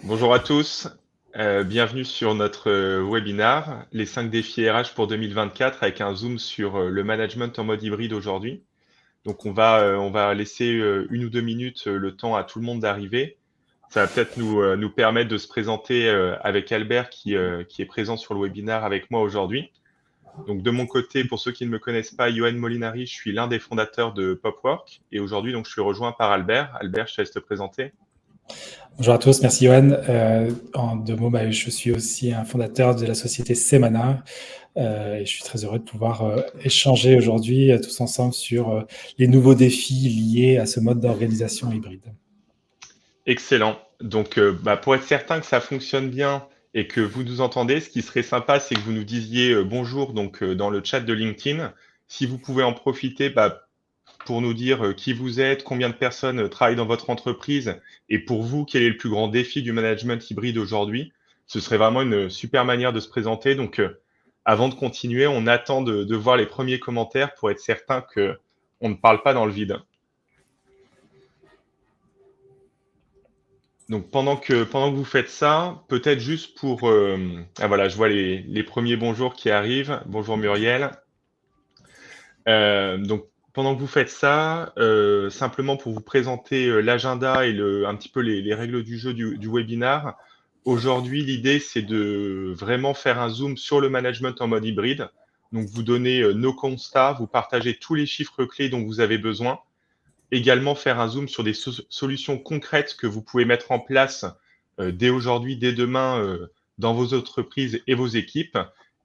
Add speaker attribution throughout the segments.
Speaker 1: Bonjour à tous, bienvenue sur notre webinaire, les 5 défis RH pour 2024 avec un zoom sur le management en mode hybride aujourd'hui. Donc on va laisser 1 ou 2 minutes le temps à tout le monde d'arriver. Ça va peut-être nous permettre de se présenter avec Albert qui est présent sur le webinaire avec moi aujourd'hui. Donc de mon côté, pour ceux qui ne me connaissent pas, Yoann Molinari, je suis l'un des fondateurs de Popwork et aujourd'hui donc je suis rejoint par Albert. Albert, je te laisse te présenter.
Speaker 2: Bonjour à tous, merci Johan. En deux mots, je suis aussi un fondateur de la société Semana et je suis très heureux de pouvoir échanger aujourd'hui tous ensemble sur les nouveaux défis liés à ce mode d'organisation hybride.
Speaker 1: Excellent. Donc, pour être certain que ça fonctionne bien et que vous nous entendez, ce qui serait sympa, c'est que vous nous disiez bonjour donc dans le chat de LinkedIn. Si vous pouvez en profiter pour nous dire qui vous êtes, combien de personnes travaillent dans votre entreprise et pour vous, quel est le plus grand défi du management hybride aujourd'hui, ce serait vraiment une super manière de se présenter. Donc, avant de continuer, on attend de voir les premiers commentaires pour être certain que on ne parle pas dans le vide. Donc pendant que vous faites ça, peut-être juste pour voilà, je vois les premiers bonjours qui arrivent. Bonjour Muriel. Donc pendant que vous faites ça, simplement pour vous présenter l'agenda et un petit peu les règles du jeu du webinaire. Aujourd'hui, l'idée c'est de vraiment faire un zoom sur le management en mode hybride. Donc vous donnez nos constats, vous partagez tous les chiffres clés dont vous avez besoin. Également faire un zoom sur des solutions concrètes que vous pouvez mettre en place dès aujourd'hui, dès demain, dans vos entreprises et vos équipes.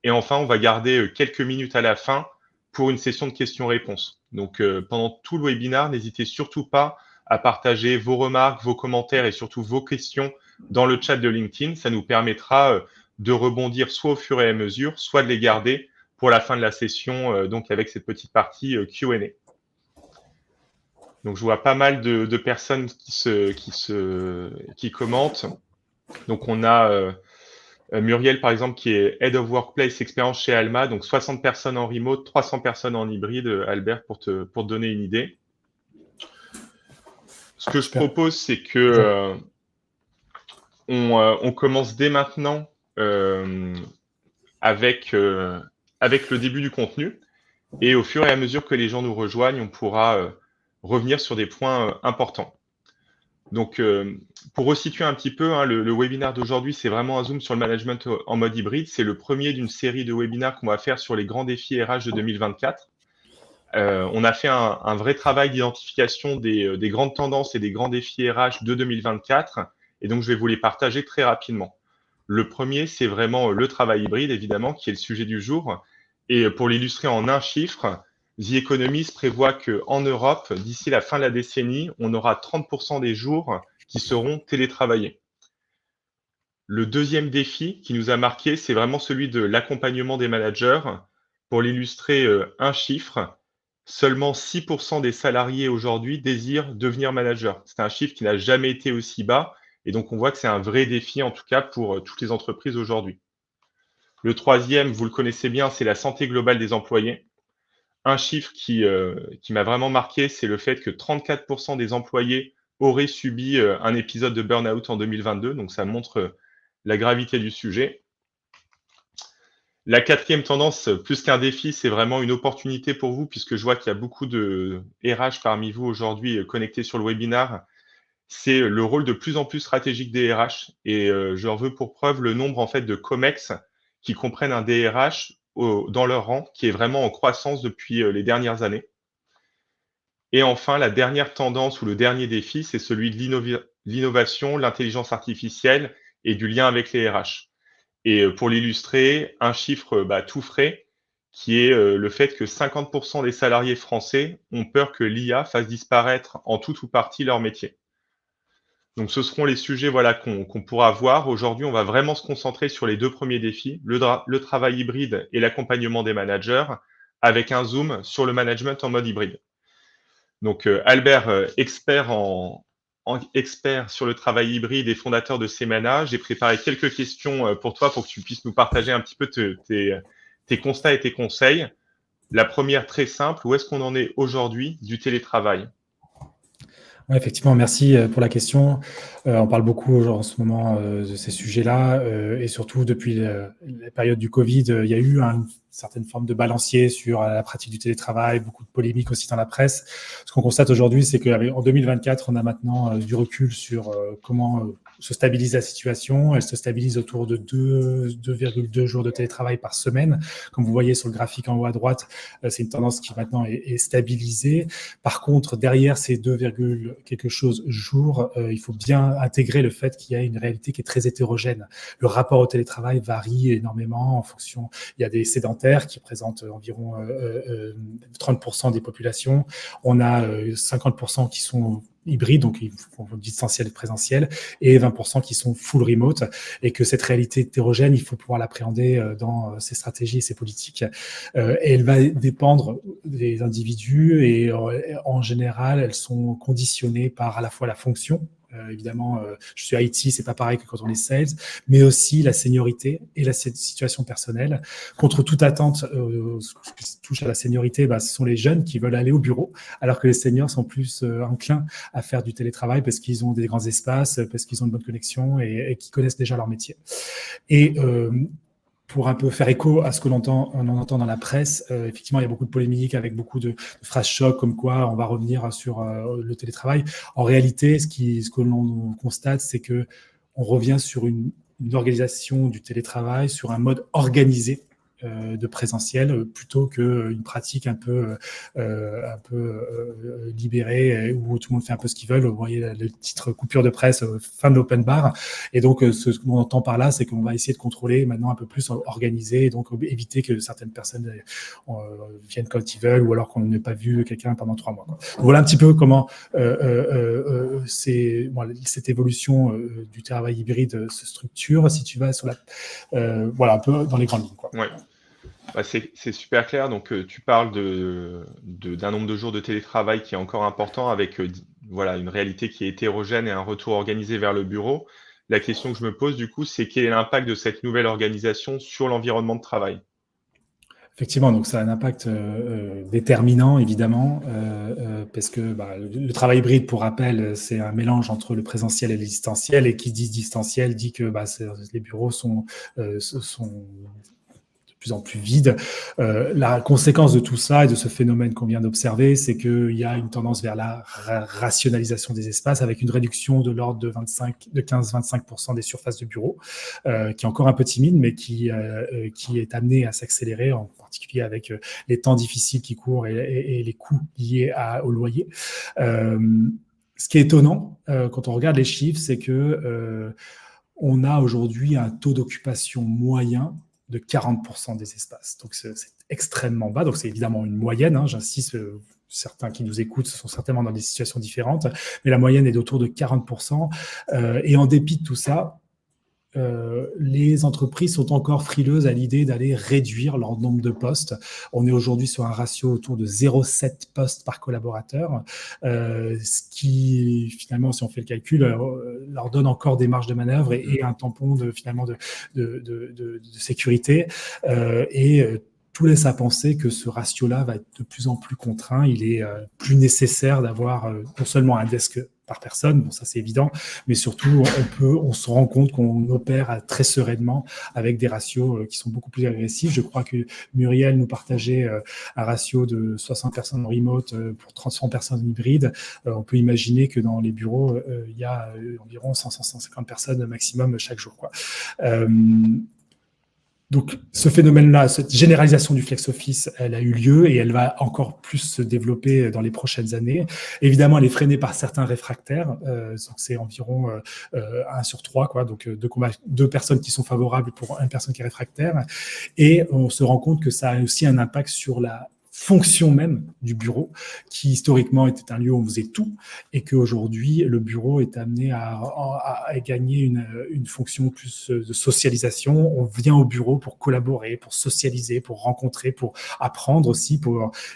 Speaker 1: Et enfin, on va garder quelques minutes à la fin pour une session de questions-réponses. Donc, pendant tout le webinaire, n'hésitez surtout pas à partager vos remarques, vos commentaires et surtout vos questions dans le chat de LinkedIn. Ça nous permettra de rebondir soit au fur et à mesure, soit de les garder pour la fin de la session, donc avec cette petite partie Q&A. Donc, je vois pas mal de personnes qui commentent. Donc, on a Muriel, par exemple, qui est Head of Workplace Expérience chez Alma. Donc, 60 personnes en remote, 300 personnes en hybride, Albert, pour te donner une idée. Ce que je
Speaker 2: Super.
Speaker 1: propose, c'est que on commence dès maintenant avec le début du contenu. Et au fur et à mesure que les gens nous rejoignent, on pourra revenir sur des points importants. Donc, pour resituer un petit peu, le webinaire d'aujourd'hui, c'est vraiment un zoom sur le management en mode hybride. C'est le premier d'une série de webinaires qu'on va faire sur les grands défis RH de 2024. On a fait un vrai travail d'identification des grandes tendances et des grands défis RH de 2024. Et donc, je vais vous les partager très rapidement. Le premier, c'est vraiment le travail hybride, évidemment, qui est le sujet du jour. Et pour l'illustrer en un chiffre, The Economist prévoit qu'en Europe, d'ici la fin de la décennie, on aura 30% des jours qui seront télétravaillés. Le deuxième défi qui nous a marqué, c'est vraiment celui de l'accompagnement des managers. Pour l'illustrer, un chiffre, seulement 6% des salariés aujourd'hui désirent devenir manager. C'est un chiffre qui n'a jamais été aussi bas et donc on voit que c'est un vrai défi, en tout cas pour toutes les entreprises aujourd'hui. Le troisième, vous le connaissez bien, c'est la santé globale des employés. Un chiffre qui m'a vraiment marqué, c'est le fait que 34% des employés auraient subi un épisode de burn-out en 2022. Donc, ça montre la gravité du sujet. La quatrième tendance, plus qu'un défi, c'est vraiment une opportunité pour vous, puisque je vois qu'il y a beaucoup de RH parmi vous aujourd'hui connectés sur le webinaire. C'est le rôle de plus en plus stratégique des RH. Et je leur veux pour preuve le nombre en fait de COMEX qui comprennent un DRH dans leur rang, qui est vraiment en croissance depuis les dernières années. Et enfin, la dernière tendance ou le dernier défi, c'est celui de l'innovation, l'intelligence artificielle et du lien avec les RH. Et pour l'illustrer, un chiffre tout frais, qui est le fait que 50% des salariés français ont peur que l'IA fasse disparaître en tout ou partie leur métier. Donc, ce seront les sujets voilà, qu'on pourra voir. Aujourd'hui, on va vraiment se concentrer sur les deux premiers défis, le travail hybride et l'accompagnement des managers, avec un zoom sur le management en mode hybride. Donc, Albert, expert sur le travail hybride et fondateur de Semana, j'ai préparé quelques questions pour toi pour que tu puisses nous partager un petit peu tes constats et tes conseils. La première, très simple, où est-ce qu'on en est aujourd'hui du télétravail ?
Speaker 2: Ouais, effectivement, merci pour la question. On parle beaucoup en ce moment de ces sujets-là et surtout depuis la période du Covid, il y a eu une certaine forme de balancier sur la pratique du télétravail, beaucoup de polémiques aussi dans la presse. Ce qu'on constate aujourd'hui, c'est qu'en 2024, on a maintenant du recul sur comment se stabilise la situation. Elle se stabilise autour de 2,2 jours de télétravail par semaine. Comme vous voyez sur le graphique en haut à droite, c'est une tendance qui maintenant est stabilisée. Par contre, derrière ces 2, quelque chose jours, il faut bien intégrer le fait qu'il y a une réalité qui est très hétérogène. Le rapport au télétravail varie énormément en fonction. Il y a des sédentaires qui représentent environ 30% des populations. On a 50% qui sont hybrides, donc ils font distanciel et présentiel, et 20% qui sont full remote, et que cette réalité hétérogène, il faut pouvoir l'appréhender dans ses stratégies et ses politiques. Et elle va dépendre des individus, et en général, elles sont conditionnées par à la fois la fonction. Évidemment, je suis IT, c'est pas pareil que quand on est sales, mais aussi la seniorité et la situation personnelle. Contre toute attente, ce qui touche à la seniorité, ce sont les jeunes qui veulent aller au bureau, alors que les seniors sont plus enclins à faire du télétravail parce qu'ils ont des grands espaces, parce qu'ils ont une bonne connexion et qu'ils connaissent déjà leur métier. Et pour un peu faire écho à ce que l'on entend dans la presse, effectivement, il y a beaucoup de polémiques avec beaucoup de phrases chocs comme quoi on va revenir sur le télétravail. En réalité, ce que l'on constate, c'est que on revient sur une organisation du télétravail, sur un mode organisé de présentiel plutôt qu'une pratique un peu libérée où tout le monde fait un peu ce qu'il veut. Vous voyez le titre coupure de presse, fin de l'open bar. Et donc, ce qu'on entend par là, c'est qu'on va essayer de contrôler maintenant un peu plus organisé et donc éviter que certaines personnes viennent quand ils veulent ou alors qu'on n'ait pas vu quelqu'un pendant 3 mois. Quoi. Voilà un petit peu comment cette évolution du travail hybride se structure. Si tu vas sur voilà, un peu dans les grandes lignes. Quoi.
Speaker 1: Ouais. C'est super clair. Donc, tu parles d'un nombre de jours de télétravail qui est encore important avec voilà, une réalité qui est hétérogène et un retour organisé vers le bureau. La question que je me pose, du coup, c'est quel est l'impact de cette nouvelle organisation sur l'environnement de travail?
Speaker 2: Effectivement, donc ça a un impact déterminant, évidemment, parce que le travail hybride, pour rappel, c'est un mélange entre le présentiel et le distanciel, et qui dit distanciel dit que les bureaux sont de plus en plus vide. La conséquence de tout ça et de ce phénomène qu'on vient d'observer, c'est qu'il y a une tendance vers la rationalisation des espaces avec une réduction de l'ordre de 15-25% des surfaces de bureau, qui est encore un peu timide, mais qui est amené à s'accélérer, en particulier avec les temps difficiles qui courent et les coûts liés au loyer. Ce qui est étonnant, quand on regarde les chiffres, c'est que on a aujourd'hui un taux d'occupation moyen de 40% des espaces. Donc, c'est extrêmement bas. Donc, c'est évidemment une moyenne. J'insiste, certains qui nous écoutent sont certainement dans des situations différentes, mais la moyenne est d'autour de 40%. Et en dépit de tout ça, les entreprises sont encore frileuses à l'idée d'aller réduire leur nombre de postes. On est aujourd'hui sur un ratio autour de 0,7 postes par collaborateur, ce qui, finalement, si on fait le calcul, leur donne encore des marges de manœuvre et un tampon de sécurité. Tout laisse à penser que ce ratio-là va être de plus en plus contraint. Il est plus nécessaire d'avoir non seulement un desk par personne, bon ça c'est évident, mais surtout on se rend compte qu'on opère très sereinement avec des ratios qui sont beaucoup plus agressifs. Je crois que Muriel nous partageait un ratio de 60 personnes en remote pour 30 personnes en hybride. On peut imaginer que dans les bureaux, il y a environ 100-150 personnes maximum chaque jour, quoi. Donc, ce phénomène-là, cette généralisation du flex office, elle a eu lieu et elle va encore plus se développer dans les prochaines années. Évidemment, elle est freinée par certains réfractaires. Donc, c'est environ 1 sur 3, quoi. Donc, 2 personnes qui sont favorables pour 1 personne qui est réfractaire. Et on se rend compte que ça a aussi un impact sur la fonction même du bureau, qui historiquement était un lieu où on faisait tout, et qu'aujourd'hui, le bureau est amené à gagner une fonction plus de socialisation. On vient au bureau pour collaborer, pour socialiser, pour rencontrer, pour apprendre aussi,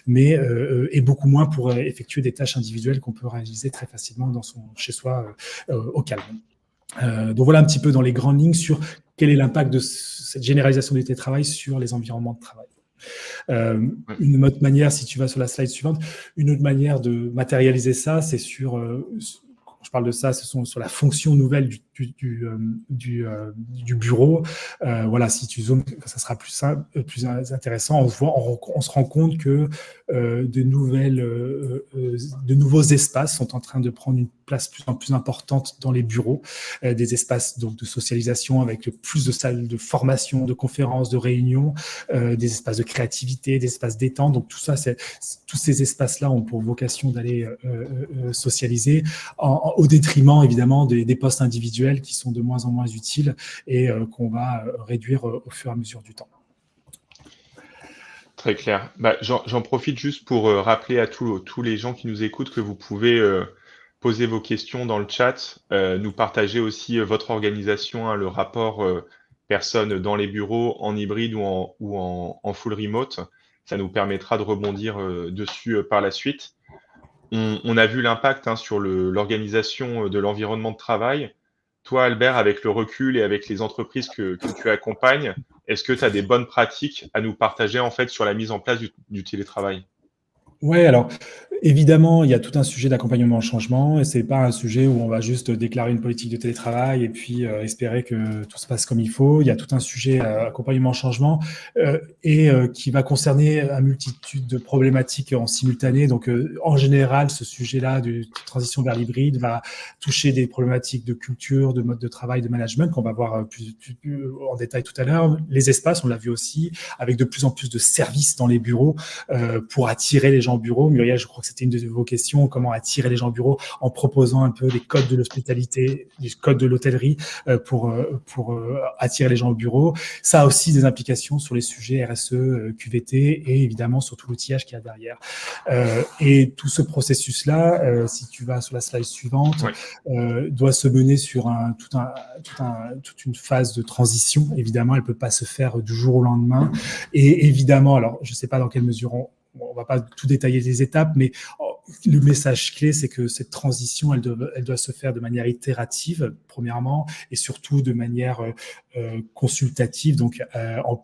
Speaker 2: et beaucoup moins pour effectuer des tâches individuelles qu'on peut réaliser très facilement chez soi au calme. Donc voilà un petit peu dans les grandes lignes sur quel est l'impact de cette généralisation du télétravail sur les environnements de travail.
Speaker 1: Ouais.
Speaker 2: Une autre manière, si tu vas sur la slide suivante, une autre manière de matérialiser ça, c'est quand je parle de ça, ce sont sur la fonction nouvelle du bureau. Voilà, si tu zoomes, ça sera plus simple, plus intéressant. On se rend compte que de nouveaux espaces sont en train de prendre une place plus en plus importante dans les bureaux, des espaces donc de socialisation avec plus de salles de formation, de conférences, de réunions, des espaces de créativité, des espaces détente. Donc tout ça, tous ces espaces-là ont pour vocation d'aller socialiser au détriment évidemment des postes individuels qui sont de moins en moins utiles et qu'on va réduire au fur et à mesure du temps.
Speaker 1: Très clair. J'en profite juste pour rappeler à tous les gens qui nous écoutent que vous pouvez poser vos questions dans le chat, nous partager aussi votre organisation, le rapport personnes dans les bureaux, en hybride ou en full remote. Ça nous permettra de rebondir dessus par la suite. On a vu l'impact sur l'organisation de l'environnement de travail. Toi, Albert, avec le recul et avec les entreprises que tu accompagnes, est-ce que tu as des bonnes pratiques à nous partager en fait sur la mise en place du télétravail?
Speaker 2: Ouais, alors évidemment, il y a tout un sujet d'accompagnement au changement et c'est pas un sujet où on va juste déclarer une politique de télétravail et puis espérer que tout se passe comme il faut. Il y a tout un sujet accompagnement au changement qui va concerner une multitude de problématiques en simultané. Donc, en général, ce sujet-là de transition vers l'hybride va toucher des problématiques de culture, de mode de travail, de management qu'on va voir plus en détail tout à l'heure. Les espaces, on l'a vu aussi, avec de plus en plus de services dans les bureaux pour attirer les gens au bureau. Muriel, je crois que c'était une de vos questions, comment attirer les gens au bureau en proposant un peu les codes de l'hospitalité, les codes de l'hôtellerie pour attirer les gens au bureau. Ça a aussi des implications sur les sujets RSE, QVT et évidemment sur tout l'outillage qu'il y a derrière. Et tout ce processus-là, si tu vas sur la slide suivante, doit se mener sur toute une phase de transition. Évidemment, elle ne peut pas se faire du jour au lendemain. Et évidemment, alors je ne sais pas dans quelle mesure on ne va pas tout détailler les étapes, mais le message clé, c'est que cette transition, elle doit se faire de manière itérative, premièrement, et surtout de manière consultative, donc en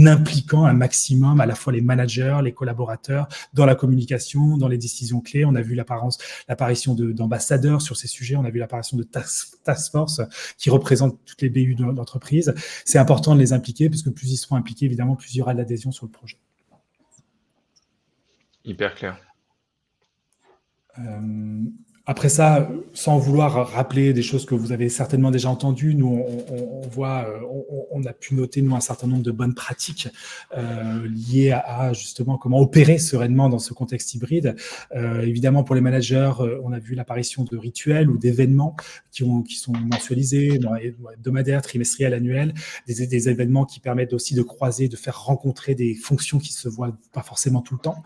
Speaker 2: impliquant un maximum à la fois les managers, les collaborateurs, dans la communication, dans les décisions clés. On a vu l'apparition d'ambassadeurs sur ces sujets, on a vu l'apparition de task force qui représentent toutes les BU d'entreprise. C'est important de les impliquer, parce que plus ils seront impliqués, évidemment, plus il y aura de l'adhésion sur le projet.
Speaker 1: Hyper clair.
Speaker 2: Après ça, sans vouloir rappeler des choses que vous avez certainement déjà entendues, nous, on a pu noter, nous, un certain nombre de bonnes pratiques liées à justement comment opérer sereinement dans ce contexte hybride. Évidemment, pour les managers, on a vu l'apparition de rituels ou d'événements qui sont mensualisés, hebdomadaires, trimestriels, annuels, des événements qui permettent aussi de croiser, de faire rencontrer des fonctions qui se voient pas forcément tout le temps.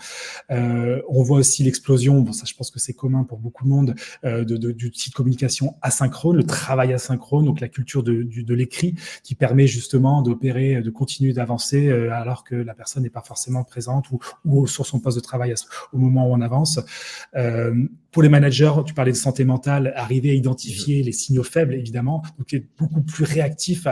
Speaker 2: On voit aussi l'explosion, ça je pense que c'est commun pour beaucoup de monde, d'outils de communication asynchrone, le travail asynchrone, donc la culture de l'écrit qui permet justement d'opérer, de continuer d'avancer alors que la personne n'est pas forcément présente ou sur son poste de travail au moment où on avance. Pour les managers, tu parlais de santé mentale, arriver à identifier les signaux faibles, évidemment, donc être beaucoup plus réactif.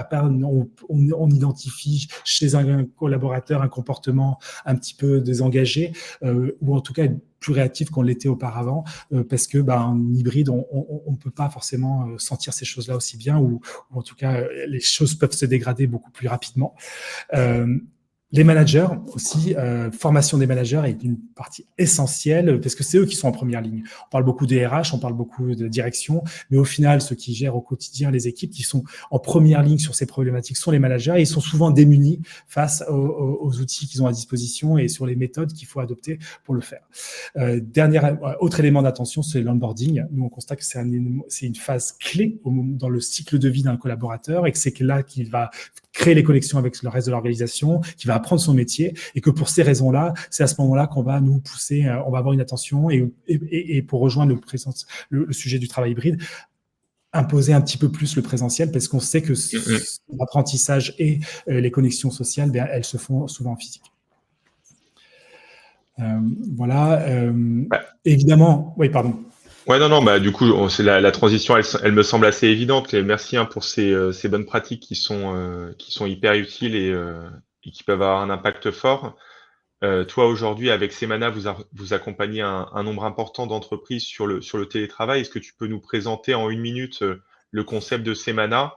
Speaker 2: On identifie chez un collaborateur un comportement un petit peu désengagé ou en tout cas plus réactif qu'on l'était auparavant, parce que en hybride, on ne peut pas forcément sentir ces choses-là aussi bien, ou en tout cas, les choses peuvent se dégrader beaucoup plus rapidement. Les managers aussi, formation des managers est une partie essentielle parce que c'est eux qui sont en première ligne. On parle beaucoup des RH, on parle beaucoup de direction, mais au final, ceux qui gèrent au quotidien les équipes qui sont en première ligne sur ces problématiques sont les managers et ils sont souvent démunis face aux outils qu'ils ont à disposition et sur les méthodes qu'il faut adopter pour le faire. Autre élément d'attention, c'est l'onboarding. Nous, on constate que c'est une phase clé dans le cycle de vie d'un collaborateur et que c'est là qu'il va créer les connexions avec le reste de l'organisation, qui va apprendre son métier, et que pour ces raisons-là, c'est à ce moment-là qu'on va nous pousser, on va avoir une attention, et pour rejoindre le sujet du travail hybride, imposer un petit peu plus le présentiel, parce qu'on sait que l'apprentissage et les connexions sociales, elles se font souvent en physique. Voilà. Évidemment, oui, pardon.
Speaker 1: Ouais, non, du coup, c'est la transition, elle me semble assez évidente. Et merci pour ces bonnes pratiques qui sont hyper utiles et qui peuvent avoir un impact fort. Toi, aujourd'hui, avec Semana, vous accompagnez un nombre important d'entreprises sur le télétravail. Est-ce que tu peux nous présenter en 1 minute le concept de Semana,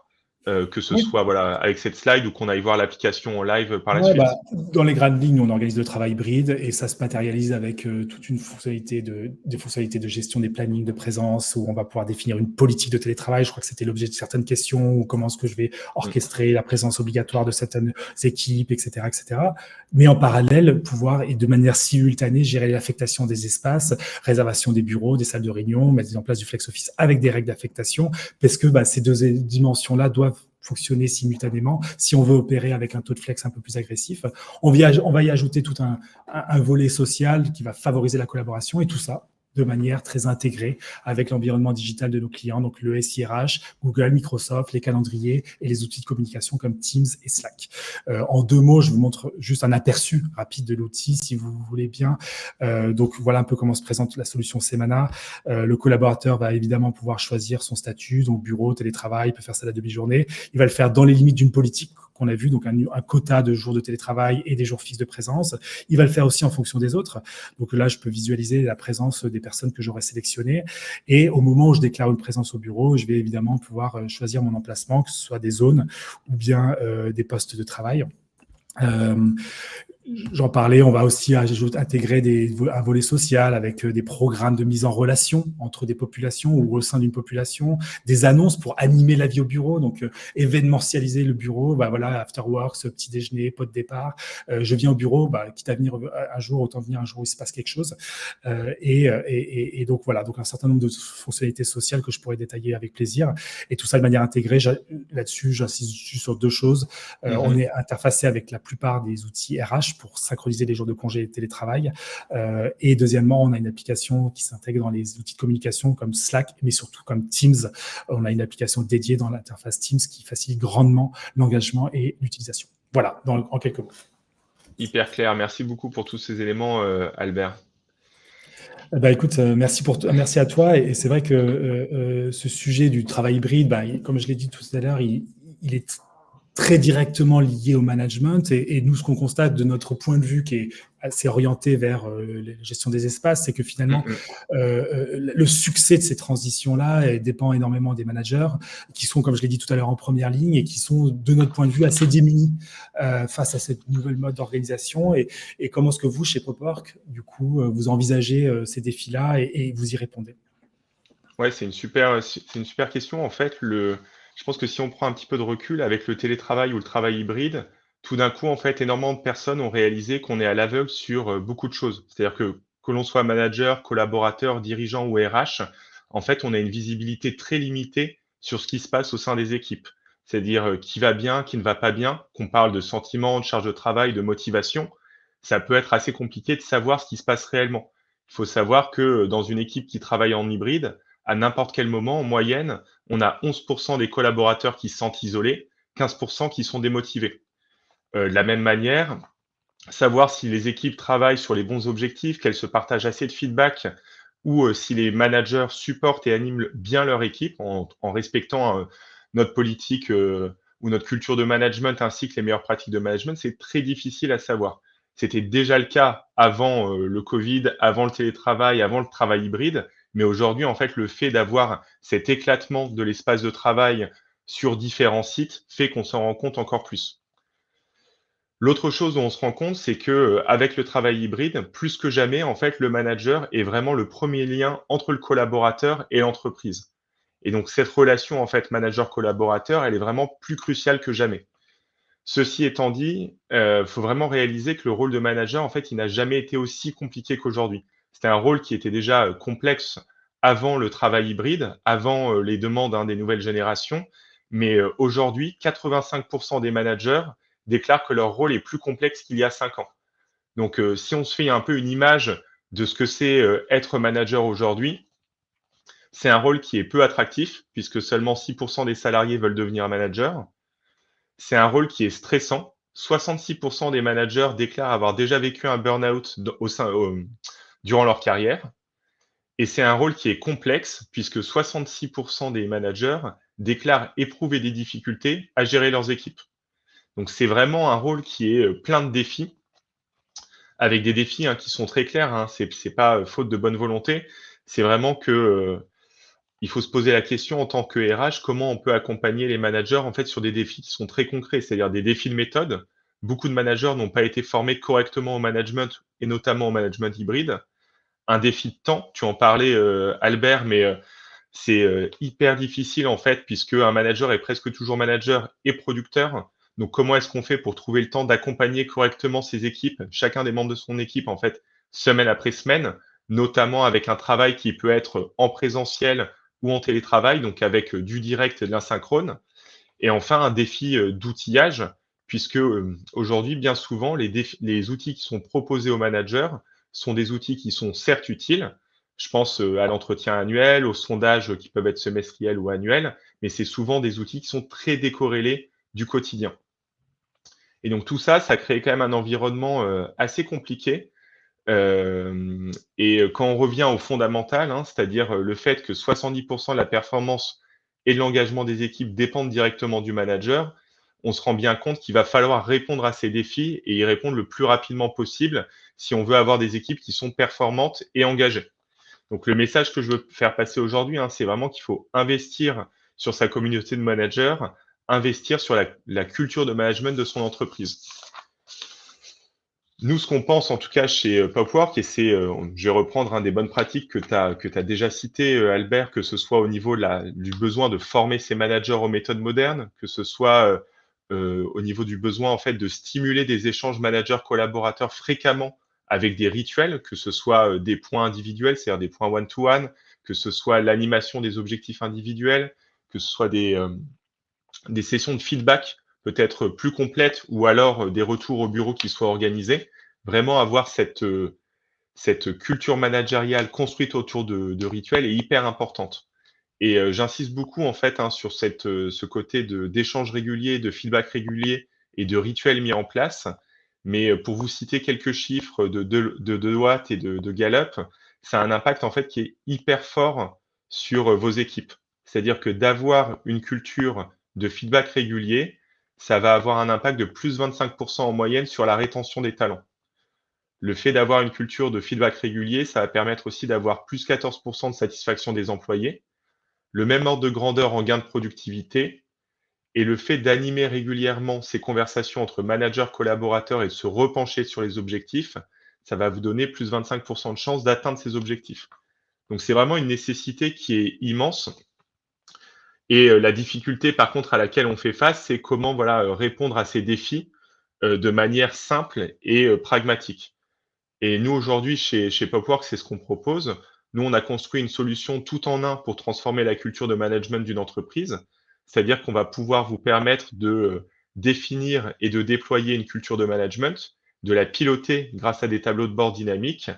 Speaker 1: que ce
Speaker 2: Oui.
Speaker 1: soit voilà, avec cette slide ou qu'on aille voir l'application en live par la
Speaker 2: Ouais, bah,
Speaker 1: suite?
Speaker 2: dans les grandes lignes, on organise le travail hybride et ça se matérialise avec toute une des fonctionnalités de gestion des plannings de présence où on va pouvoir définir une politique de télétravail. Je crois que c'était l'objet de certaines questions ou comment est-ce que je vais
Speaker 1: Mmh.
Speaker 2: orchestrer la présence obligatoire de certaines équipes, etc., etc. Mais en parallèle, pouvoir et de manière simultanée gérer l'affectation des espaces, réservation des bureaux, des salles de réunion, mettre en place du flex office avec des règles d'affectation parce que bah, ces deux dimensions-là doivent fonctionner simultanément si on veut opérer avec un taux de flex un peu plus agressif. On va y ajouter tout un volet social qui va favoriser la collaboration et tout ça de manière très intégrée avec l'environnement digital de nos clients, donc le SIRH, Google, Microsoft, les calendriers et les outils de communication comme Teams et Slack. En 2 mots, je vous montre juste un aperçu rapide de l'outil, si vous voulez bien. Donc voilà un peu comment se présente la solution Semana. Le collaborateur va évidemment pouvoir choisir son statut, donc bureau, télétravail, il peut faire ça la demi-journée. Il va le faire dans les limites d'une politique qu'on a vu, donc un quota de jours de télétravail et des jours fixes de présence. Il va le faire aussi en fonction des autres. Donc là, je peux visualiser la présence des personnes que j'aurais sélectionnées. Et au moment où je déclare une présence au bureau, je vais évidemment pouvoir choisir mon emplacement, que ce soit des zones ou bien des postes de travail. Euh, J'en parlais, on va aussi intégrer un volet social avec des programmes de mise en relation entre des populations ou au sein d'une population, des annonces pour animer la vie au bureau, donc événementialiser le bureau, bah voilà, after work, ce petit déjeuner, pot de départ, je viens au bureau, bah, quitte à venir un jour, autant venir un jour où il se passe quelque chose. Et donc voilà, donc un certain nombre de fonctionnalités sociales que je pourrais détailler avec plaisir, et tout ça de manière intégrée. Là-dessus, j'insiste juste sur 2 choses. On est interfacé avec la plupart des outils RH pour synchroniser les jours de congé et de télétravail. Et deuxièmement, on a une application qui s'intègre dans les outils de communication comme Slack, mais surtout comme Teams. On a une application dédiée dans l'interface Teams qui facilite grandement l'engagement et l'utilisation. Voilà, en quelques mots.
Speaker 1: Hyper clair. Merci beaucoup pour tous ces éléments, Albert.
Speaker 2: Bah écoute, merci à toi. Et c'est vrai que ce sujet du travail hybride, bah, comme je l'ai dit tout à l'heure, il est très directement lié au management. Et nous, ce qu'on constate de notre point de vue qui est assez orienté vers la gestion des espaces, c'est que finalement, le succès de ces transitions-là dépend énormément des managers qui sont, comme je l'ai dit tout à l'heure, en première ligne et qui sont, de notre point de vue, assez démunis face à cette nouvelle mode d'organisation. Et comment est-ce que vous, chez Popwork, du coup, vous envisagez ces défis-là et vous y répondez?
Speaker 1: Ouais, c'est une super question. En fait, je pense que si on prend un petit peu de recul avec le télétravail ou le travail hybride, tout d'un coup, en fait, énormément de personnes ont réalisé qu'on est à l'aveugle sur beaucoup de choses. C'est-à-dire que l'on soit manager, collaborateur, dirigeant ou RH, en fait, on a une visibilité très limitée sur ce qui se passe au sein des équipes. C'est-à-dire qui va bien, qui ne va pas bien, qu'on parle de sentiments, de charge de travail, de motivation. Ça peut être assez compliqué de savoir ce qui se passe réellement. Il faut savoir que dans une équipe qui travaille en hybride, à n'importe quel moment, en moyenne, on a 11% des collaborateurs qui se sentent isolés, 15% qui sont démotivés. De la même manière, savoir si les équipes travaillent sur les bons objectifs, qu'elles se partagent assez de feedback, ou si les managers supportent et animent bien leur équipe en respectant notre politique ou notre culture de management ainsi que les meilleures pratiques de management, c'est très difficile à savoir. C'était déjà le cas avant le Covid, avant le télétravail, avant le travail hybride, mais aujourd'hui, en fait, le fait d'avoir cet éclatement de l'espace de travail sur différents sites fait qu'on s'en rend compte encore plus. L'autre chose dont on se rend compte, c'est que, avec le travail hybride, plus que jamais, en fait, le manager est vraiment le premier lien entre le collaborateur et l'entreprise. Et donc cette relation, en fait, manager-collaborateur, elle est vraiment plus cruciale que jamais. Ceci étant dit, faut vraiment réaliser que le rôle de manager, en fait, il n'a jamais été aussi compliqué qu'aujourd'hui. C'était un rôle qui était déjà, complexe avant le travail hybride, avant, les demandes, hein, des nouvelles générations. Mais, aujourd'hui, 85 des managers déclarent que leur rôle est plus complexe qu'il y a 5 ans. Donc, si on se fait un peu une image de ce que c'est, être manager aujourd'hui, c'est un rôle qui est peu attractif puisque seulement 6% des salariés veulent devenir manager. C'est un rôle qui est stressant. 66% des managers déclarent avoir déjà vécu un burn-out durant leur carrière. Et c'est un rôle qui est complexe puisque 66% des managers déclarent éprouver des difficultés à gérer leurs équipes. Donc c'est vraiment un rôle qui est plein de défis, avec des défis qui sont très clairs. C'est pas faute de bonne volonté. C'est vraiment que il faut se poser la question en tant que RH, comment on peut accompagner les managers en fait sur des défis qui sont très concrets, c'est-à-dire des défis de méthode. Beaucoup de managers n'ont pas été formés correctement au management et notamment au management hybride. Un défi de temps, tu en parlais Albert, mais c'est hyper difficile en fait, puisque un manager est presque toujours manager et producteur. Donc, comment est-ce qu'on fait pour trouver le temps d'accompagner correctement ses équipes, chacun des membres de son équipe, en fait, semaine après semaine, notamment avec un travail qui peut être en présentiel ou en télétravail, donc avec du direct et de l'asynchrone. Et enfin, un défi d'outillage, puisque aujourd'hui, bien souvent, les outils qui sont proposés aux managers sont des outils qui sont certes utiles. Je pense à l'entretien annuel, aux sondages qui peuvent être semestriels ou annuels, mais c'est souvent des outils qui sont très décorrélés du quotidien. Et donc tout ça, ça crée quand même un environnement assez compliqué. Et quand on revient au fondamental, c'est-à-dire le fait que 70% de la performance et de l'engagement des équipes dépendent directement du manager, on se rend bien compte qu'il va falloir répondre à ces défis et y répondre le plus rapidement possible si on veut avoir des équipes qui sont performantes et engagées. Donc le message que je veux faire passer aujourd'hui, c'est vraiment qu'il faut investir sur sa communauté de managers, investir sur la culture de management de son entreprise. Nous, ce qu'on pense en tout cas chez Popwork, et c'est, je vais reprendre des bonnes pratiques que tu as déjà citées, Albert, que ce soit au niveau du besoin de former ses managers aux méthodes modernes, que ce soit au niveau du besoin en fait de stimuler des échanges managers-collaborateurs fréquemment avec des rituels, que ce soit des points individuels, c'est-à-dire des points one-to-one, que ce soit l'animation des objectifs individuels, que ce soit des sessions de feedback peut-être plus complètes ou alors des retours au bureau qui soient organisés. Vraiment avoir cette culture managériale construite autour de rituels est hyper importante. Et j'insiste beaucoup en fait sur ce côté d'échanges réguliers, de feedback régulier et de rituels mis en place. Mais pour vous citer quelques chiffres de Deloitte et de Gallup, ça a un impact en fait qui est hyper fort sur vos équipes. C'est-à-dire que d'avoir une culture de feedback régulier, ça va avoir un impact de plus 25% en moyenne sur la rétention des talents. Le fait d'avoir une culture de feedback régulier, ça va permettre aussi d'avoir plus 14% de satisfaction des employés, le même ordre de grandeur en gain de productivité, et le fait d'animer régulièrement ces conversations entre managers, collaborateurs et de se repencher sur les objectifs, ça va vous donner plus 25% de chances d'atteindre ces objectifs. Donc c'est vraiment une nécessité qui est immense. Et la difficulté, par contre, à laquelle on fait face, c'est comment répondre à ces défis de manière simple et pragmatique. Et nous, aujourd'hui, chez Popwork, c'est ce qu'on propose. Nous, on a construit une solution tout en un pour transformer la culture de management d'une entreprise. C'est-à-dire qu'on va pouvoir vous permettre de définir et de déployer une culture de management, de la piloter grâce à des tableaux de bord dynamiques,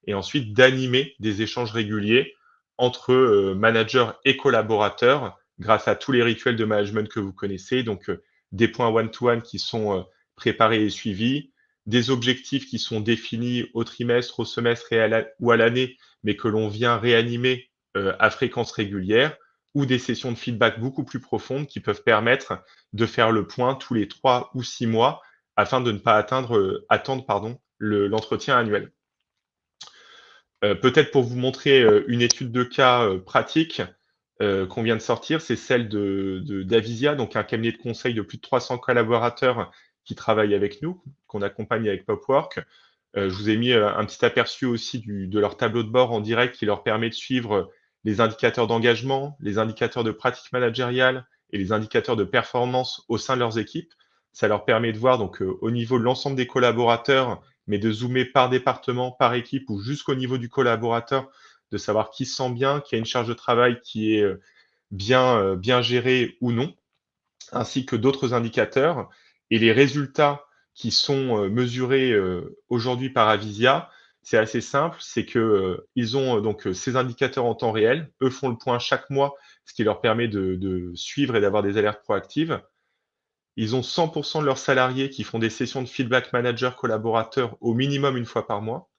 Speaker 1: et ensuite d'animer des échanges réguliers entre managers et collaborateurs grâce à tous les rituels de management que vous connaissez. Donc, des points one-to-one qui sont préparés et suivis, des objectifs qui sont définis au trimestre, au semestre ou à l'année, mais que l'on vient réanimer à fréquence régulière, ou des sessions de feedback beaucoup plus profondes qui peuvent permettre de faire le point tous les 3 ou 6 mois afin de ne pas attendre l'entretien annuel. Peut-être pour vous montrer une étude de cas pratique qu'on vient de sortir, c'est celle d'Avisia, donc un cabinet de conseil de plus de 300 collaborateurs qui travaillent avec nous, qu'on accompagne avec Popwork. Je vous ai mis un petit aperçu aussi de leur tableau de bord en direct qui leur permet de suivre les indicateurs d'engagement, les indicateurs de pratique managériale et les indicateurs de performance au sein de leurs équipes. Ça leur permet de voir donc au niveau de l'ensemble des collaborateurs, mais de zoomer par département, par équipe ou jusqu'au niveau du collaborateur, de savoir qui se sent bien, qui a une charge de travail qui est bien gérée ou non, ainsi que d'autres indicateurs. Et les résultats qui sont mesurés aujourd'hui par Avisia, c'est assez simple, c'est que ils ont donc ces indicateurs en temps réel. Eux font le point chaque mois, ce qui leur permet de suivre et d'avoir des alertes proactives. Ils ont 100% de leurs salariés qui font des sessions de feedback manager collaborateurs au minimum une fois par mois.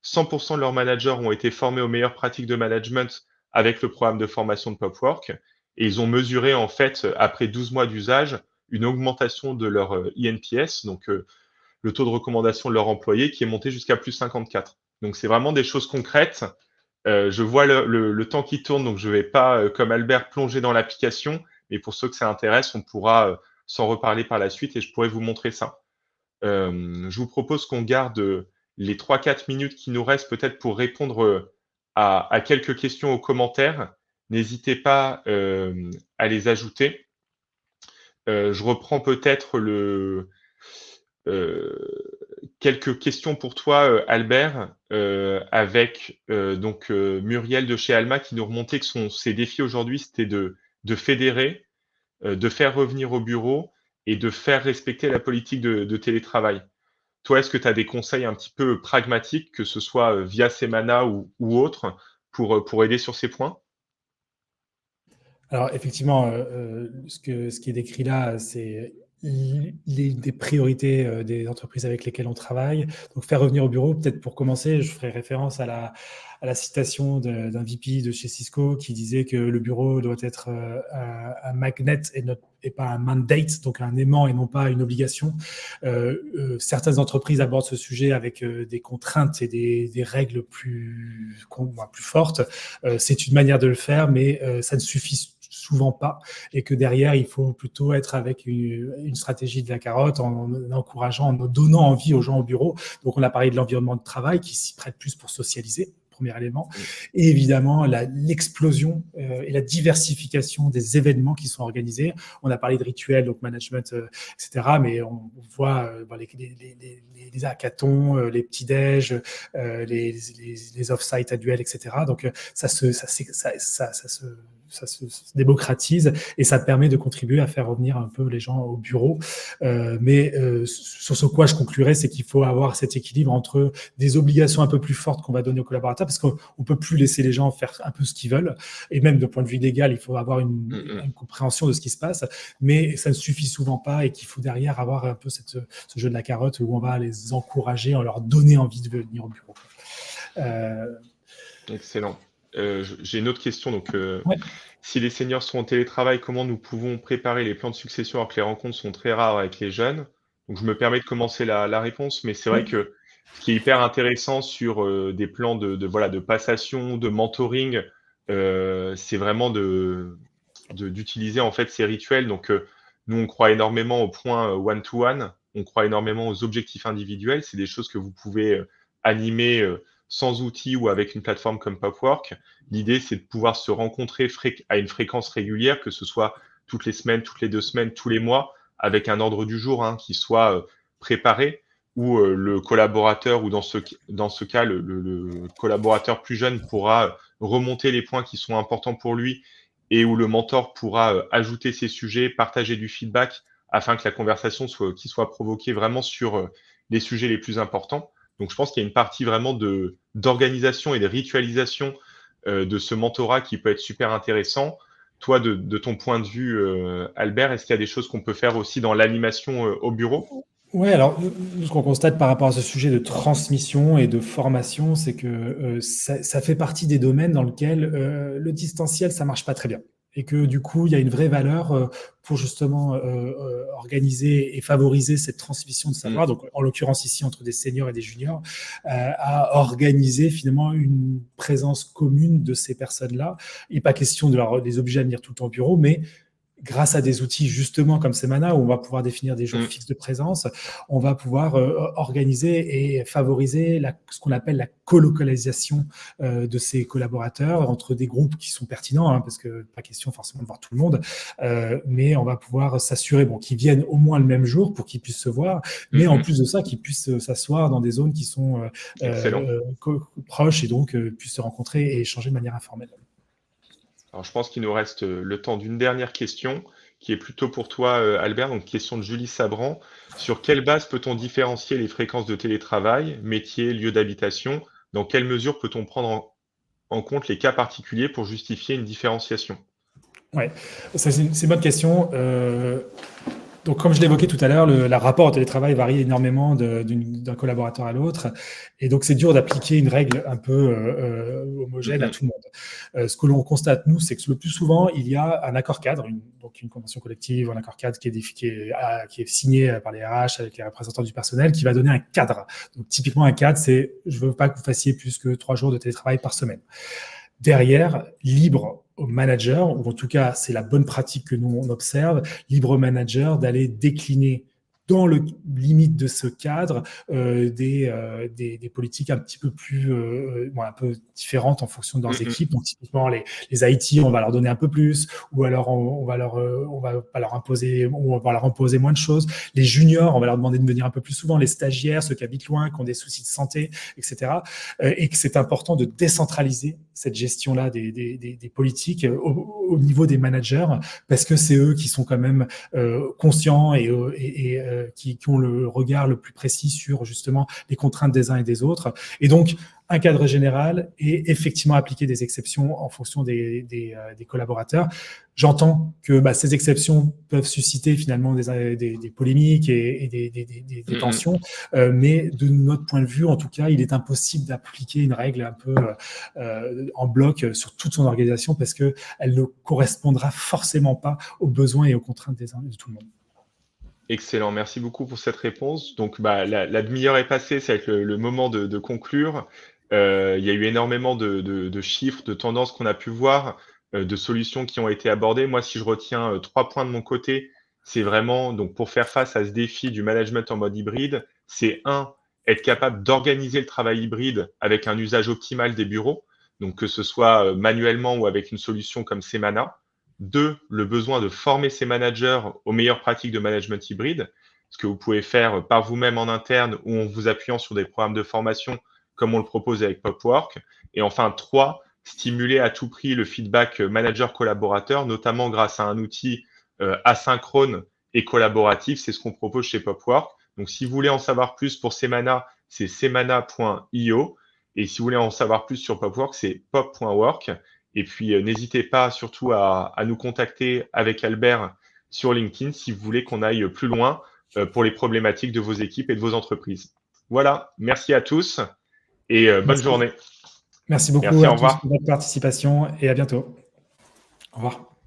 Speaker 1: 100% de leurs managers ont été formés aux meilleures pratiques de management avec le programme de formation de Popwork. Et ils ont mesuré, en fait, après 12 mois d'usage, une augmentation de leur INPS, donc le taux de recommandation de leur employé, qui est monté jusqu'à plus 54. Donc, c'est vraiment des choses concrètes. Je vois le temps qui tourne, donc je ne vais pas, comme Albert, plonger dans l'application, mais pour ceux que ça intéresse, on pourra s'en reparler par la suite et je pourrais vous montrer ça. Je vous propose qu'on garde les 3-4 minutes qui nous restent peut-être pour répondre à quelques questions aux commentaires. N'hésitez pas à les ajouter. Je reprends peut-être quelques questions pour toi, Albert, avec donc Muriel de chez Alma qui nous remontait que ses défis aujourd'hui, c'était de fédérer, de faire revenir au bureau et de faire respecter la politique de télétravail. Toi, est-ce que tu as des conseils un petit peu pragmatiques, que ce soit via Semana ou autre, pour aider sur ces points?
Speaker 2: Alors effectivement, ce qui est décrit là, c'est des priorités des entreprises avec lesquelles on travaille. Donc faire revenir au bureau, peut-être pour commencer, je ferai référence à la citation d'un VP de chez Cisco qui disait que le bureau doit être un magnet et pas un mandate, donc un aimant et non pas une obligation. Certaines entreprises abordent ce sujet avec des contraintes et des règles plus fortes. C'est une manière de le faire, mais ça ne suffit souvent pas, et que derrière, il faut plutôt être avec une stratégie de la carotte en encourageant, en donnant envie aux gens au bureau. Donc, on a parlé de l'environnement de travail qui s'y prête plus pour socialiser, premier élément, et évidemment l'explosion et la diversification des événements qui sont organisés. On a parlé de rituels, donc management, etc., mais on voit les hackathons, les petits-déj, les off-site annuels, etc. Donc, ça se démocratise et ça permet de contribuer à faire revenir un peu les gens au bureau. Mais sur ce quoi je conclurai, c'est qu'il faut avoir cet équilibre entre des obligations un peu plus fortes qu'on va donner aux collaborateurs, parce qu'on ne peut plus laisser les gens faire un peu ce qu'ils veulent. Et même d'un point de vue légal, il faut avoir une compréhension de ce qui se passe. Mais ça ne suffit souvent pas et qu'il faut derrière avoir un peu ce jeu de la carotte où on va les encourager en leur donnant envie de venir au bureau.
Speaker 1: Excellent. J'ai une autre question. Donc, si les seniors sont en télétravail, comment nous pouvons préparer les plans de succession alors que les rencontres sont très rares avec les jeunes? Donc, je me permets de commencer la réponse, mais c'est vrai que ce qui est hyper intéressant sur des plans de passation, de mentoring, c'est vraiment d'utiliser en fait ces rituels. Donc, nous, on croit énormément au point one-to-one, on croit énormément aux objectifs individuels. C'est des choses que vous pouvez animer sans outils ou avec une plateforme comme Popwork. L'idée, c'est de pouvoir se rencontrer à une fréquence régulière, que ce soit toutes les semaines, toutes les 2 semaines, tous les mois, avec un ordre du jour qui soit préparé, où le collaborateur, ou dans ce cas, le collaborateur plus jeune pourra remonter les points qui sont importants pour lui, et où le mentor pourra ajouter ses sujets, partager du feedback, afin que la conversation soit provoquée vraiment sur les sujets les plus importants. Donc, je pense qu'il y a une partie vraiment d'organisation et de ritualisation de ce mentorat qui peut être super intéressant. Toi, de ton point de vue, Albert, est-ce qu'il y a des choses qu'on peut faire aussi dans l'animation au bureau?
Speaker 2: Oui, alors nous, ce qu'on constate par rapport à ce sujet de transmission et de formation, c'est que ça fait partie des domaines dans lesquels le distanciel, ça marche pas très bien. Et que du coup, il y a une vraie valeur pour justement organiser et favoriser cette transmission de savoir. Donc, en l'occurrence ici, entre des seniors et des juniors, à organiser finalement une présence commune de ces personnes-là. Il n'est pas question de les obliger à venir tout le temps au bureau, mais grâce à des outils justement comme Semana, où on va pouvoir définir des jours fixes de présence, on va pouvoir organiser et favoriser ce qu'on appelle la colocalisation de ces collaborateurs entre des groupes qui sont pertinents, parce que pas question forcément de voir tout le monde, mais on va pouvoir s'assurer qu'ils viennent au moins le même jour pour qu'ils puissent se voir, mais en plus de ça, qu'ils puissent s'asseoir dans des zones qui sont proches et donc puissent se rencontrer et échanger de manière informelle.
Speaker 1: Alors, je pense qu'il nous reste le temps d'une dernière question, qui est plutôt pour toi, Albert. Donc, question de Julie Sabran. Sur quelle base peut-on différencier les fréquences de télétravail, métier, lieu d'habitation? Dans quelle mesure peut-on prendre en compte les cas particuliers pour justifier une différenciation?
Speaker 2: Oui, c'est une bonne question. Donc, comme je l'évoquais tout à l'heure, le rapport au télétravail varie énormément d'un collaborateur à l'autre. Et donc, c'est dur d'appliquer une règle un peu homogène à tout le monde. Ce que l'on constate, nous, c'est que le plus souvent, il y a un accord cadre, donc une convention collective, un accord cadre qui est signé par les RH avec les représentants du personnel, qui va donner un cadre. Donc, typiquement, un cadre, c'est « je ne veux pas que vous fassiez plus que 3 jours de télétravail par semaine ». Derrière, libre au manager, ou en tout cas, c'est la bonne pratique que nous, on observe, libre au manager d'aller décliner dans le limite de ce cadre des politiques un petit peu plus un peu différentes en fonction de leurs équipes. Donc typiquement les IT, on va leur donner un peu plus, ou alors on va pas leur imposer, ou on va leur imposer moins de choses. Les juniors, on va leur demander de venir un peu plus souvent. Les stagiaires, ceux qui habitent loin, qui ont des soucis de santé, etc. Et que c'est important de décentraliser cette gestion-là des politiques au niveau des managers, parce que c'est eux qui sont quand même conscients et qui ont le regard le plus précis sur justement les contraintes des uns et des autres. Et donc, un cadre général et effectivement appliquer des exceptions en fonction des collaborateurs. J'entends que ces exceptions peuvent susciter finalement des polémiques et des tensions, mais de notre point de vue, en tout cas, il est impossible d'appliquer une règle un peu en bloc sur toute son organisation parce qu'elle ne correspondra forcément pas aux besoins et aux contraintes de tout le monde.
Speaker 1: Excellent, merci beaucoup pour cette réponse. Donc, la demi-heure est passée, c'est avec le moment de conclure. Il y a eu énormément de chiffres, de tendances qu'on a pu voir, de solutions qui ont été abordées. Moi, si je retiens 3 points de mon côté, c'est vraiment, donc pour faire face à ce défi du management en mode hybride, c'est 1, être capable d'organiser le travail hybride avec un usage optimal des bureaux, donc que ce soit manuellement ou avec une solution comme Semana. 2, le besoin de former ses managers aux meilleures pratiques de management hybride, ce que vous pouvez faire par vous-même en interne ou en vous appuyant sur des programmes de formation comme on le propose avec Popwork. Et enfin, 3, stimuler à tout prix le feedback manager-collaborateur, notamment grâce à un outil asynchrone et collaboratif. C'est ce qu'on propose chez Popwork. Donc, si vous voulez en savoir plus pour Semana, c'est semana.io. Et si vous voulez en savoir plus sur Popwork, c'est pop.work. Et puis, n'hésitez pas surtout à nous contacter avec Albert sur LinkedIn si vous voulez qu'on aille plus loin pour les problématiques de vos équipes et de vos entreprises. Voilà, merci à tous et bonne journée.
Speaker 2: Merci beaucoup à tous pour votre participation et à bientôt. Au revoir.